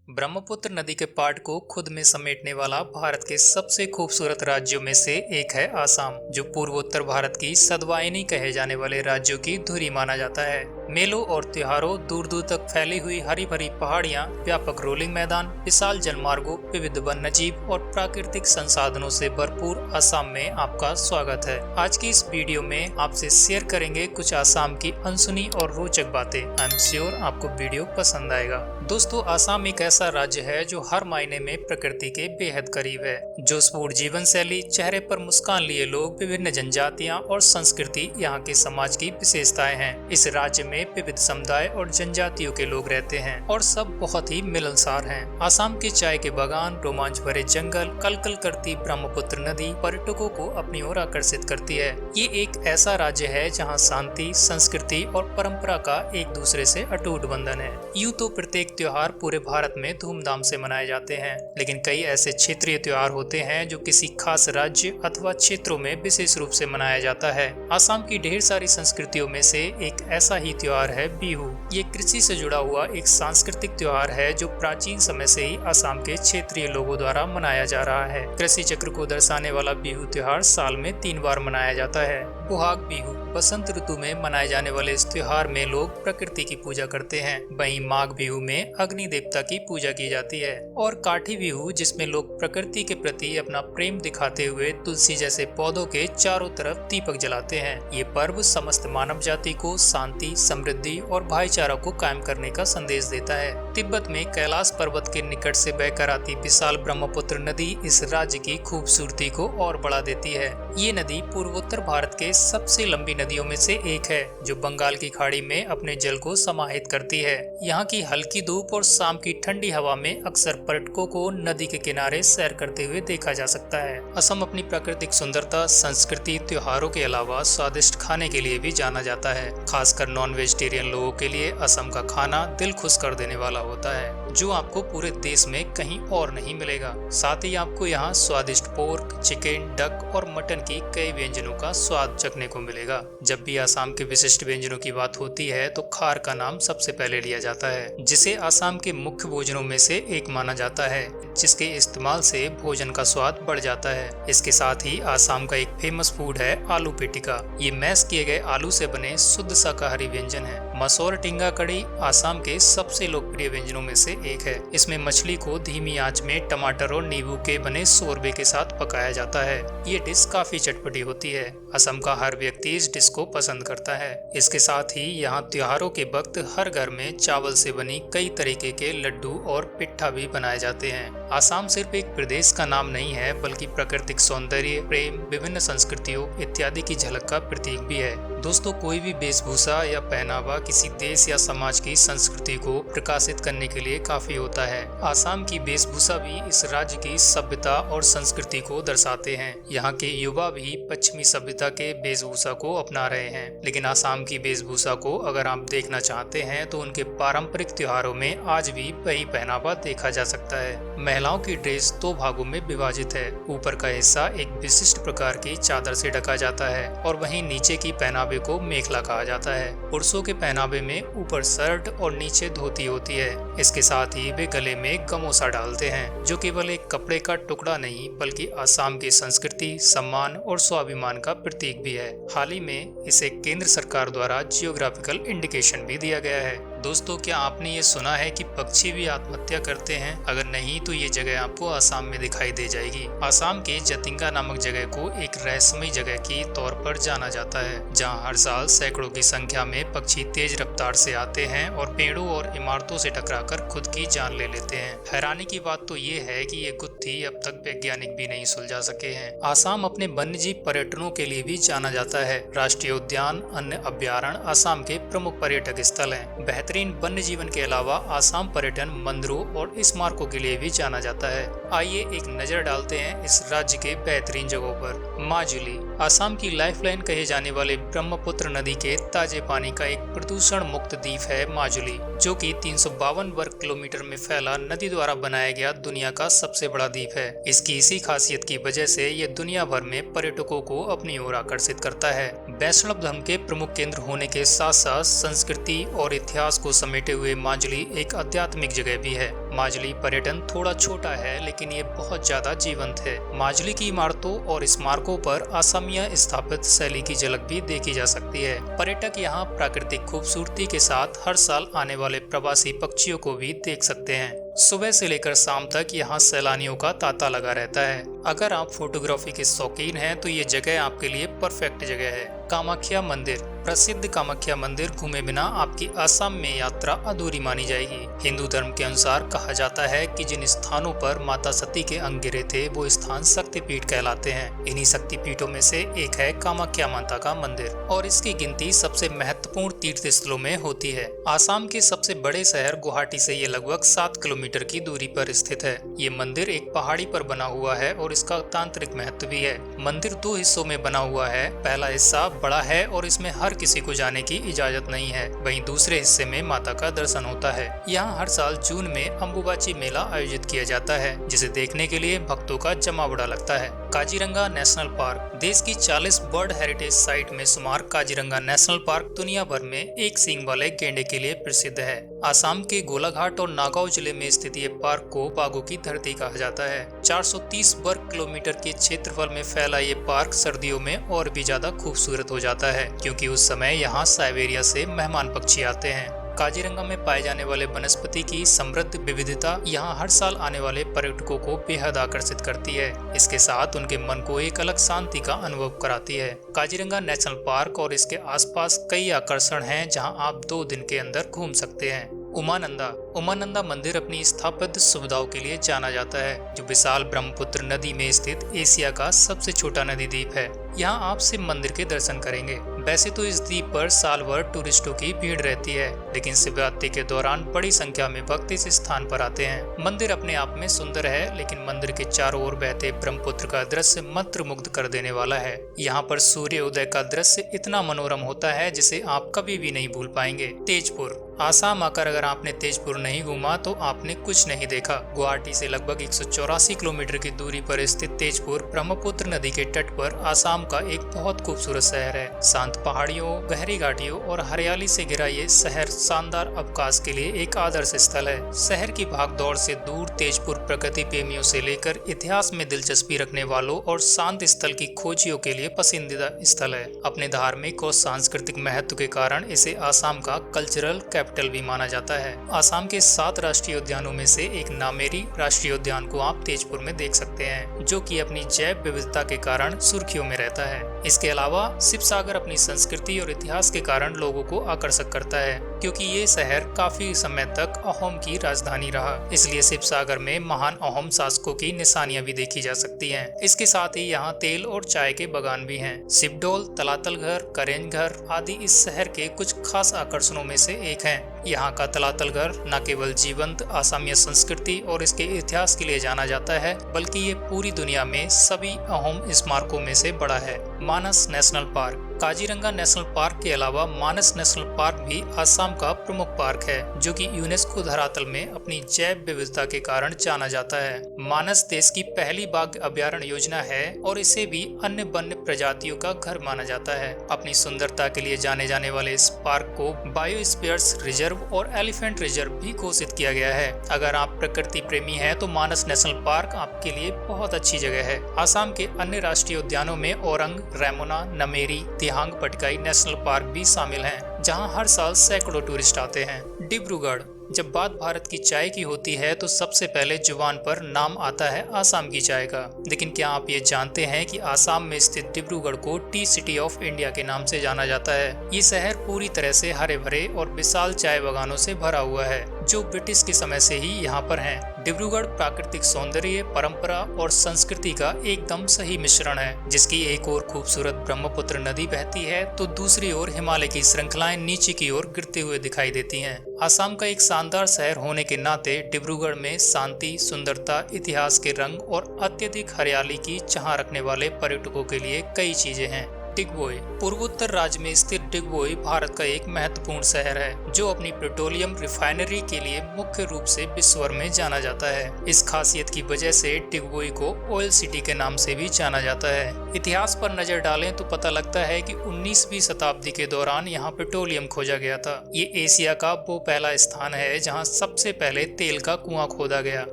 ब्रह्मपुत्र नदी के पाट को खुद में समेटने वाला भारत के सबसे खूबसूरत राज्यों में से एक है आसाम, जो पूर्वोत्तर भारत की सदवाहिनी कहे जाने वाले राज्यों की धुरी माना जाता है। मेलों और त्योहारों, दूर दूर तक फैली हुई हरी भरी पहाड़ियां, व्यापक रोलिंग मैदान, विशाल जलमार्गों, विविध वन्यजीव और प्राकृतिक संसाधनों से भरपूर आसाम में आपका स्वागत है। आज की इस वीडियो में आपसे शेयर करेंगे कुछ आसाम की अनसुनी और रोचक बातें। आई एम श्योर आपको वीडियो पसंद आएगा। दोस्तों, आसाम एक ऐसा राज्य है जो हर मायने में प्रकृति के बेहद करीब है। जोशपूर्ण जीवन शैली, चेहरे पर मुस्कान लिए लोग, विभिन्न जनजातियां और संस्कृति यहाँ के समाज की विशेषताएं हैं। इस राज्य में विविध समुदाय और जनजातियों के लोग रहते हैं और सब बहुत ही मिलनसार हैं। आसाम के चाय के बागान, रोमांच भरे जंगल, कलकल करती ब्रह्मपुत्र नदी पर्यटकों को अपनी ओर आकर्षित करती है। ये एक ऐसा राज्य है जहाँ शांति, संस्कृति और परंपरा का एक दूसरे से अटूट बंधन है। यूं तो प्रत्येक त्योहार पूरे भारत में धूमधाम से मनाए जाते हैं, लेकिन कई ऐसे क्षेत्रीय त्योहार होते हैं जो किसी खास राज्य अथवा क्षेत्रों में विशेष रूप से मनाया जाता है। आसाम की ढेर सारी संस्कृतियों में से एक ऐसा ही त्योहार है बिहू। ये कृषि से जुड़ा हुआ एक सांस्कृतिक त्योहार है जो प्राचीन समय से ही आसाम के क्षेत्रीय लोगों द्वारा मनाया जा रहा है। कृषि चक्र को दर्शाने वाला बिहू त्योहार साल में 3 बार मनाया जाता है। बोहाग बिहू, बसंत ऋतु में मनाए जाने वाले इस त्योहार में लोग प्रकृति की पूजा करते हैं। वहीं माघ बिहू में अग्नि देवता की पूजा की जाती है। और काठी बिहू, जिसमें लोग प्रकृति के प्रति अपना प्रेम दिखाते हुए तुलसी जैसे पौधों के चारों तरफ दीपक जलाते हैं। ये पर्व समस्त मानव जाति को शांति, समृद्धि और भाईचारा को कायम करने का संदेश देता है। तिब्बत में कैलाश पर्वत के निकट से बहकर आती विशाल ब्रह्मपुत्र नदी इस राज्य की खूबसूरती को और बढ़ा देती है। ये नदी पूर्वोत्तर भारत के सबसे लंबी नदियों में से एक है, जो बंगाल की खाड़ी में अपने जल को समाहित करती है। यहाँ की हल्की धूप और शाम की ठंडी हवा में अक्सर पर्यटकों को नदी के किनारे सैर करते हुए देखा जा सकता है। असम अपनी प्राकृतिक सुंदरता, संस्कृति, त्योहारों के अलावा स्वादिष्ट खाने के लिए भी जाना जाता है। खासकर नॉन वेजिटेरियन लोगों के लिए असम का खाना दिल खुश कर देने वाला होता है, जो आपको पूरे देश में कहीं और नहीं मिलेगा। साथ ही आपको यहाँ स्वादिष्ट पोर्क, चिकन, डक और मटन की कई व्यंजनों का स्वाद चखने को मिलेगा। जब भी आसाम के विशिष्ट व्यंजनों की बात होती है तो खार का नाम सबसे पहले लिया जाता है, जिसे आसाम के मुख्य भोजनों में से एक माना जाता है, जिसके इस्तेमाल से भोजन का स्वाद बढ़ जाता है। इसके साथ ही आसाम का एक फेमस फूड है आलू पेटिका। ये मैश किए गए आलू से बने शुद्ध शाकाहारी व्यंजन है। मसौर टिंगा कड़ी आसाम के सबसे लोकप्रिय व्यंजनों में से एक है। इसमें मछली को धीमी आंच में टमाटर और नींबू के बने शोरबे के साथ पकाया जाता है। ये डिश काफी चटपटी होती है। असम का हर व्यक्ति इस डिश को पसंद करता है। इसके साथ ही यहाँ त्योहारों के वक्त हर घर में चावल से बनी कई तरीके के लड्डू और पिट्ठा भी बनाए जाते हैं। आसाम सिर्फ एक प्रदेश का नाम नहीं है, बल्कि प्राकृतिक सौंदर्य, प्रेम, विभिन्न संस्कृतियों इत्यादि की झलक का प्रतीक भी है। दोस्तों, कोई भी वेशभूषा या पहनावा किसी देश या समाज की संस्कृति को प्रकाशित करने के लिए काफी होता है। आसाम की वेशभूषा भी इस राज्य की सभ्यता और संस्कृति को दर्शाते हैं। यहाँ के युवा भी पश्चिमी सभ्यता के वेशभूषा को अपना रहे हैं, लेकिन आसाम की वेशभूषा को अगर आप देखना चाहते हैं तो उनके पारंपरिक त्योहारों में आज भी वही पहनावा देखा जा सकता है। महिलाओं की ड्रेस 2 भागों में विभाजित है। ऊपर का हिस्सा एक विशिष्ट प्रकार की चादर से ढका जाता है और वहीं नीचे की पहनावे को मेखला कहा जाता है। पुरुषों के पहनावे में ऊपर शर्ट और नीचे धोती होती है। इसके साथ ही वे गले में गमोसा डालते हैं, जो केवल एक कपड़े का टुकड़ा नहीं बल्कि आसाम की संस्कृति, सम्मान और स्वाभिमान का प्रतीक भी है। हाल ही में इसे केंद्र सरकार द्वारा जियोग्राफिकल इंडिकेशन भी दिया गया है। दोस्तों, क्या आपने ये सुना है कि पक्षी भी आत्महत्या करते हैं? अगर नहीं तो ये जगह आपको आसाम में दिखाई दे जाएगी। आसाम के जतिंगा नामक जगह को एक रहस्यमयी जगह के तौर पर जाना जाता है, जहां हर साल सैकड़ों की संख्या में पक्षी तेज रफ्तार से आते हैं और पेड़ों और इमारतों से टकराकर खुद की जान ले लेते हैं। हैरानी की बात तो ये है कि ये गुत्थी अब तक वैज्ञानिक भी नहीं सुलझा सके हैं। आसाम अपने वन्यजीव पर्यटनों के लिए भी जाना जाता है। राष्ट्रीय उद्यान, अन्य अभ्यारण्य आसाम के प्रमुख पर्यटक स्थल हैं। बेहतरीन वन्य जीवन के अलावा आसाम पर्यटन मंदिरों और स्मारकों के लिए भी जाना जाता है। आइए एक नजर डालते हैं इस राज्य के बेहतरीन जगहों पर। माजुली, आसाम की लाइफलाइन कहे जाने वाले ब्रह्मपुत्र नदी के ताजे पानी का एक प्रदूषण मुक्त द्वीप है माजुली, जो कि 352 वर्ग किलोमीटर में फैला नदी द्वारा बनाया गया दुनिया का सबसे बड़ा द्वीप है। इसकी इसी खासियत की वजह से ये दुनिया भर में पर्यटकों को अपनी ओर आकर्षित करता है। वैष्णव धर्म के प्रमुख केंद्र होने के साथ साथ संस्कृति और इतिहास को समेटे हुए माजुली एक आध्यात्मिक जगह भी है। माजुली पर्यटन थोड़ा छोटा है, लेकिन ये बहुत ज्यादा जीवंत है। माजुली की इमारतों और स्मारकों पर असमिया स्थापित शैली की झलक भी देखी जा सकती है। पर्यटक यहाँ प्राकृतिक खूबसूरती के साथ हर साल आने वाले प्रवासी पक्षियों को भी देख सकते हैं। सुबह से लेकर शाम तक यहाँ सैलानियों का तांता लगा रहता है। अगर आप फोटोग्राफी के शौकीन हैं तो ये जगह आपके लिए परफेक्ट जगह है। कामाख्या मंदिर। प्रसिद्ध कामाख्या मंदिर घूमे बिना आपकी असम में यात्रा अधूरी मानी जाएगी। हिंदू धर्म के अनुसार कहा जाता है कि जिन स्थानों पर माता सती के अंग गिरे थे वो स्थान शक्तिपीठ कहलाते हैं। इन्हीं शक्तिपीठों में से एक है कामाख्या माता का मंदिर और इसकी गिनती सबसे महत्वपूर्ण तीर्थ स्थलों में होती है। आसाम के सबसे बड़े शहर गुवाहाटी से ये लगभग 7 किलोमीटर की दूरी पर स्थित है। ये मंदिर एक पहाड़ी पर बना हुआ है और इसका तांत्रिक महत्व भी है। मंदिर 2 हिस्सों में बना हुआ है। पहला हिस्सा बड़ा है और इसमें हर किसी को जाने की इजाजत नहीं है। वहीं दूसरे हिस्से में माता का दर्शन होता है। यहाँ हर साल जून में अम्बुबाची मेला आयोजित किया जाता है, जिसे देखने के लिए भक्तों का जमावड़ा लगता है। Kaziranga national park. देश की 40 बर्ड हेरिटेज साइट में शुमार काजीरंगा नेशनल पार्क दुनिया भर में एक सींग वाले गैंडे के लिए प्रसिद्ध है। आसाम के गोलाघाट और नागांव जिले में स्थित ये पार्क को बाघों की धरती कहा जाता है। 430 वर्ग किलोमीटर के क्षेत्रफल में फैला ये पार्क सर्दियों में और भी ज्यादा खूबसूरत हो जाता है, क्योंकि उस समय यहाँ साइबेरिया से मेहमान पक्षी आते हैं। काजीरंगा में पाए जाने वाले वनस्पति की समृद्ध विविधता यहाँ हर साल आने वाले पर्यटकों को बेहद आकर्षित करती है। इसके साथ उनके मन को एक अलग शांति का अनुभव कराती है। काजीरंगा नेशनल पार्क और इसके आसपास कई आकर्षण हैं जहाँ आप 2 दिन के अंदर घूम सकते हैं। उमानंदा। उमानंदा मंदिर अपनी स्थापत्य सुविधाओं के लिए जाना जाता है, जो विशाल ब्रह्मपुत्र नदी में स्थित एशिया का सबसे छोटा नदी द्वीप है। यहाँ आप शिव मंदिर के दर्शन करेंगे। वैसे तो इस द्वीप पर साल भर टूरिस्टों की भीड़ रहती है, लेकिन शिवरात्रि के दौरान बड़ी संख्या में भक्त इस स्थान पर आते हैं। मंदिर अपने आप में सुंदर है, लेकिन मंदिर के चारों ओर बहते ब्रह्मपुत्र का दृश्य मंत्रमुग्ध कर देने वाला है। यहाँ पर सूर्य उदय का दृश्य इतना मनोरम होता है जिसे आप कभी भी नहीं भूल पाएंगे। तेजपुर। आसाम आकर अगर आपने तेजपुर नहीं घूमा तो आपने कुछ नहीं देखा। गुवाहाटी से लगभग 184 किलोमीटर की दूरी पर स्थित तेजपुर ब्रह्मपुत्र नदी के तट पर आसाम का एक बहुत खूबसूरत शहर है। शांत पहाड़ियों, गहरी घाटियों और हरियाली से घिरा ये शहर शानदार अवकाश के लिए एक आदर्श स्थल है। शहर की भागदौड़ से दूर तेजपुर प्रकृति प्रेमियों से लेकर इतिहास में दिलचस्पी रखने वालों और शांत स्थल की खोजियों के लिए पसंदीदा स्थल है। अपने धार्मिक और सांस्कृतिक महत्व के कारण इसे आसाम का कल्चरल कैपिटल भी माना जाता है। आसाम के 7 राष्ट्रीय उद्यानों में से एक नामेरी राष्ट्रीय उद्यान को आप तेजपुर में देख सकते हैं, जो कि अपनी जैव विविधता के कारण सुर्खियों में रहता है। इसके अलावा शिवसागर अपनी संस्कृति और इतिहास के कारण लोगों को आकर्षक करता है, क्योंकि ये शहर काफी समय तक अहोम की राजधानी रहा। इसलिए शिवसागर में महान अहोम शासकों की निशानियां भी देखी जा सकती हैं। इसके साथ ही यहाँ तेल और चाय के बागान भी हैं। शिवडोल, तलातल घर, करेंज घर आदि इस शहर के कुछ खास आकर्षणों में से एक हैं। यहाँ का तलातल घर न केवल जीवंत आसामीय संस्कृति और इसके इतिहास के लिए जाना जाता है, बल्कि ये पूरी दुनिया में सभी अहोम स्मारकों में से बड़ा है। Manas national park. Kaziranga national park के अलावा मानस नेशनल पार्क भी आसाम का प्रमुख पार्क है, जो कि यूनेस्को धरातल में अपनी जैव विविधता के कारण जाना जाता है। मानस देश की पहली बाघ अभयारण्य योजना है और इसे भी अन्य वन्य प्रजातियों का घर माना जाता है। अपनी सुंदरता के लिए जाने जाने वाले इस पार्क को बायोस्फीयर्स रिजर्व और एलिफेंट रिजर्व भी घोषित किया गया है। अगर आप प्रकृति प्रेमी हैं तो मानस नेशनल पार्क आपके लिए बहुत अच्छी जगह है। आसाम के अन्य राष्ट्रीय उद्यानों में औरंग, रेमोना, नमेरी, दिहांग पटकाई नेशनल पार्क भी शामिल हैं, जहां हर साल सैकड़ों टूरिस्ट आते हैं। डिब्रूगढ़। जब बात भारत की चाय की होती है तो सबसे पहले जुबान पर नाम आता है आसाम की चाय का। लेकिन क्या आप ये जानते हैं कि आसाम में स्थित डिब्रूगढ़ को टी सिटी ऑफ इंडिया के नाम से जाना जाता है। ये शहर पूरी तरह से हरे भरे और विशाल चाय बागानों से भरा हुआ है, जो ब्रिटिश के समय से ही यहाँ पर हैं। डिब्रूगढ़ प्राकृतिक सौंदर्य, परंपरा और संस्कृति का एकदम सही मिश्रण है, जिसकी एक ओर खूबसूरत ब्रह्मपुत्र नदी बहती है तो दूसरी ओर हिमालय की श्रृंखलाएं नीचे की ओर गिरते हुए दिखाई देती हैं। आसाम का एक शानदार शहर होने के नाते डिब्रूगढ़ में शांति, सुंदरता, इतिहास के रंग और अत्यधिक हरियाली की चाह रखने वाले पर्यटकों के लिए कई चीजें हैं। डिगबोई। पूर्वोत्तर राज्य में स्थित डिगबोई भारत का एक महत्वपूर्ण शहर है, जो अपनी पेट्रोलियम रिफाइनरी के लिए मुख्य रूप से विश्व भर में जाना जाता है। इस खासियत की वजह से डिगबोई को ऑयल सिटी के नाम से भी जाना जाता है। इतिहास पर नजर डालें तो पता लगता है कि 19वीं शताब्दी के दौरान यहाँ पेट्रोलियम खोजा गया था। ये एशिया का वो पहला स्थान है जहाँ सबसे पहले तेल का कुआं खोदा गया।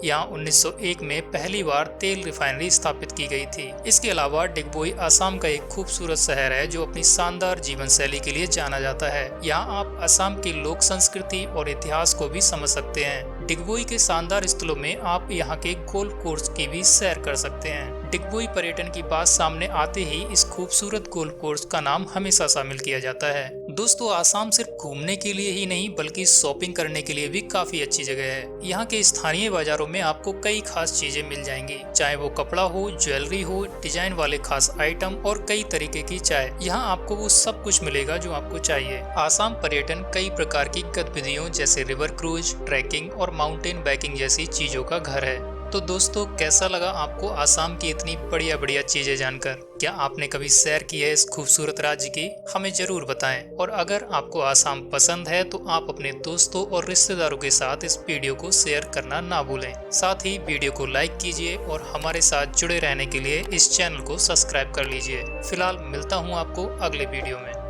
यहाँ 1901 में पहली बार तेल रिफाइनरी स्थापित की गई थी। इसके अलावा डिगबोई असम का एक खूबसूरत शहर है जो अपनी शानदार जीवन शैली के लिए जाना जाता है। यहाँ आप असम की लोक संस्कृति और इतिहास को भी समझ सकते हैं। डिगबोई के शानदार स्थलों में आप यहाँ के गोल्फ कोर्स की भी सैर कर सकते हैं। डिगबोई पर्यटन की बात सामने आते ही इस खूबसूरत गोल्फ कोर्स का नाम हमेशा शामिल किया जाता है। दोस्तों, आसाम सिर्फ घूमने के लिए ही नहीं बल्कि शॉपिंग करने के लिए भी काफी अच्छी जगह है। यहाँ के स्थानीय बाजारों में आपको कई खास चीजें मिल जाएंगी, चाहे वो कपड़ा हो, ज्वेलरी हो, डिजाइन वाले खास आइटम और कई तरीके की चाय। यहाँ आपको वो सब कुछ मिलेगा जो आपको चाहिए। आसाम पर्यटन कई प्रकार की गतिविधियों जैसे रिवर क्रूज, ट्रैकिंग और माउंटेन बाइकिंग जैसी चीजों का घर है। तो दोस्तों, कैसा लगा आपको आसाम की इतनी बढ़िया बढ़िया चीजें जानकर? क्या आपने कभी सैर की है इस खूबसूरत राज्य की? हमें जरूर बताएं। और अगर आपको आसाम पसंद है तो आप अपने दोस्तों और रिश्तेदारों के साथ इस वीडियो को शेयर करना ना भूलें। साथ ही वीडियो को लाइक कीजिए और हमारे साथ जुड़े रहने के लिए इस चैनल को सब्सक्राइब कर लीजिए। फिलहाल मिलता हूँ आपको अगले वीडियो में।